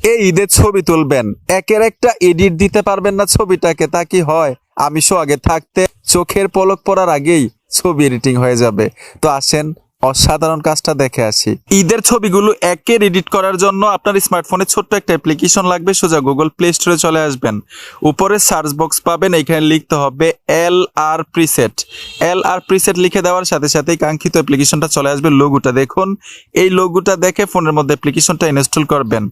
এই ঈদের ছবি তুলবেন, একের একটা এডিট দিতে পারবেন না ছবিটাকে, তা কি হয়? আমি আগে থাকতে চোখের পলক পড়ার আগেই ছবি এডিটিং হয়ে যাবে। তো আসেন অসাধারণ কাজটা দেখে আসি। ঈদের ছবিগুলো একের এডিট করার জন্য আপনার স্মার্টফোনে ছোট্ট একটা অ্যাপ্লিকেশন লাগবে। সোজা গুগল প্লে স্টোরে চলে আসবেন, উপরে সার্চ বক্স পাবেন, এখানে লিখতে হবে LR প্রিসেট। LR প্রিসেট লিখে দেওয়ার সাথে সাথেই কাঙ্ক্ষিত অ্যাপ্লিকেশনটা চলে আসবে। লোগোটা দেখুন, এই লোগোটা দেখে ফোনের মধ্যে অ্যাপ্লিকেশনটা ইনস্টল করবেন।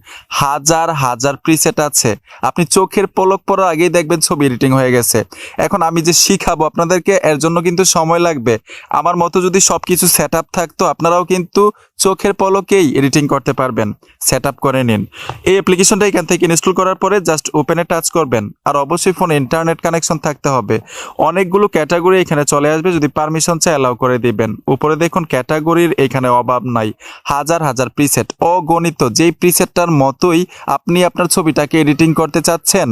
হাজার হাজার প্রিসেট আছে, আপনি চোখের পলক পড়ার আগেই দেখবেন ছবি এডিটিং হয়ে গেছে। এখন আমি যে শিখাবো আপনাদেরকে, এর জন্য কিন্তু সময় লাগবে। আমার মতো যদি সবকিছু সেট আপ থাকতো, আপনারাও কিন্তু চোখের পলকেই এডিটিং করতে পারবেন। সেট আপ করে নিন এই অ্যাপ্লিকেশনটা। এখান থেকে ইনস্টল করার পরে জাস্ট ওপেনে টাচ করবেন, আর অবশ্যই ফোনে ইন্টারনেট কানেকশন থাকতে হবে। অনেকগুলো ক্যাটাগরি এখানে চলে আসবে, যদি পারমিশন চাই অ্যালাউ করে দিবেন। উপরে দেখুন ক্যাটাগরির এখানে অভাব নাই, হাজার হাজার প্রিসেট, অগণিত। যেই প্রিসেটটার মতোই আপনি আপনার ছবিটাকে এডিটিং করতে চাচ্ছেন,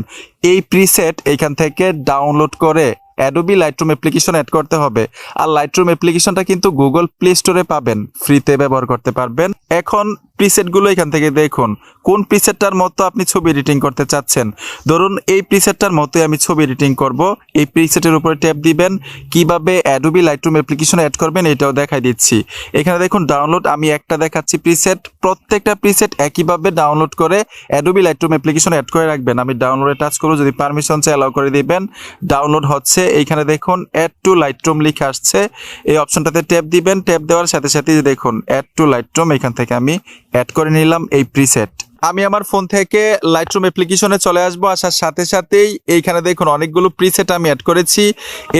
এই প্রিসেট এখান থেকে ডাউনলোড করে অ্যাডোবি লাইটরুম অ্যাপ্লিকেশন অ্যাড করতে হবে। আর লাইটরুম অ্যাপ্লিকেশনটা কিন্তু গুগল প্লে স্টোরে পাবেন, ফ্রিতে ব্যবহার করতে পারবেন। এখন প্রিসেটগুলো এখান থেকে দেখুন কোন প্রিসেটটার মতো আপনি ছবি এডিটিং করতে চাচ্ছেন। ধরুন এই প্রিসেটটার মতোই আমি ছবি এডিটিং করব। এই প্রিসেটের উপরে ট্যাপ দিবেন, কিভাবে অ্যাডোবি লাইটরুম অ্যাপ্লিকেশন অ্যাড করবেন এটাও দেখাই দিচ্ছি। এখানে দেখুন ডাউনলোড, আমি একটা দেখাচ্ছি প্রিসেট। প্রত্যেকটা প্রিসেট একইভাবে ডাউনলোড করে অ্যাডোবি লাইটরুম অ্যাপ্লিকেশন অ্যাড করে রাখবেন। আমি ডাউনলোডে টাচ করব, যদি পারমিশন চাই অ্যালাউ করে দিবেন। ডাউনলোড হচ্ছে, এইখানে দেখুন অ্যাড টু লাইটরুম লিখে আসছে, এই অপশনটাতে ট্যাপ দিবেন। ট্যাপ দেওয়ার সাথে সাথে দেখুন অ্যাড টু লাইটরুম, এখান থেকে আমি অ্যাড করে নিলাম এই প্রিসেট। আমি আমার ফোন থেকে লাইটরুম অ্যাপ্লিকেশনে চলে আসবো, আসার সাথে সাথেই এইখানে দেখুন অনেকগুলো প্রিসেট আমি অ্যাড করেছি।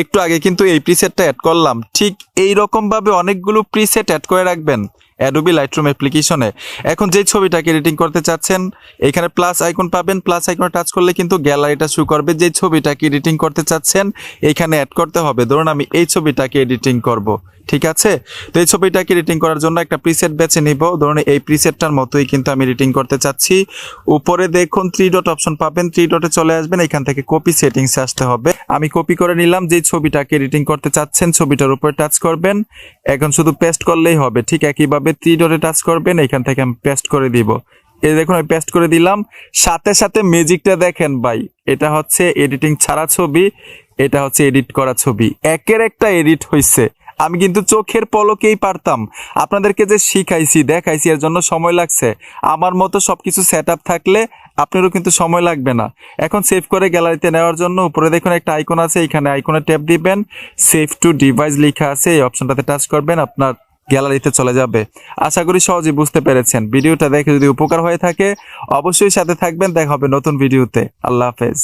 একটু আগে কিন্তু এই প্রিসেটটা অ্যাড করলাম। ঠিক এই রকম ভাবে অনেকগুলো প্রিসেট অ্যাড করে রাখবেন অ্যাডোবি লাইটরুম অ্যাপ্লিকেশনে। এখন যে ছবিটাকে এডিটিং করতে চাচ্ছেন, এখানে প্লাস আইকন পাবেন, প্লাস আইকনে টাচ করলে কিন্তু গ্যালারিটা শো করবে। যে ছবিটাকে এডিটিং করতে চাচ্ছেন এখানে অ্যাড করতে হবে। ধরুন আমি এই ছবিটাকে এডিটিং করব, ঠিক আছে? তো এই ছবিটাকে এডিটিং করার জন্য একটা প্রিসেট বেছে নিব। ধরুন এই প্রিসেটটার মতোই কিন্তু আমি এডিটিং করতে চাচ্ছি। উপরে দেখুন 3 ডট অপশন পাবেন, 3 ডটে চলে আসবেন, এখান থেকে কপি সেটিংসে আসতে হবে। আমি কপি করে নিলাম। যে ছবিটাকে এডিটিং করতে চাচ্ছেন ছবিটার উপরে টাচ করবেন, এখন শুধু পেস্ট করলেই হবে। ঠিক একইভাবে 3 ডটে টাচ করবেন, এখান থেকে আমি পেস্ট করে দিব। এই দেখুন আমি পেস্ট করে দিলাম। সাথে সাথে ম্যাজিকটা দেখেন ভাই, এটা হচ্ছে এডিটিং ছাড়া ছবি, এটা হচ্ছে এডিট করা ছবি, একের একটা এডিট হয়েছে। আমি কিন্তু চোখের পলকেই পারতাম। আপনাদেরকে যে শিখাইছি দেখাইছি এর জন্য সময় লাগছে। আমার মতো সবকিছু সেট আপ থাকলে আপনারও কিন্তু সময় লাগবে না। এখন সেভ করে গ্যালারিতে নেওয়ার জন্য উপরে দেখুন একটা আইকন আছে, এখানে আইকনে ট্যাপ দিবেন, সেভ টু ডিভাইস লেখা আছে, এই অপশনটাতে টাচ করবেন, আপনার গ্যালারিতে চলে যাবে। আশা করি সহজেই বুঝতে পেরেছেন। ভিডিওটা দেখে যদি উপকার হয়ে থাকে অবশ্যই সাথে থাকবেন। দেখা হবে নতুন ভিডিওতে। আল্লাহ হাফেজ।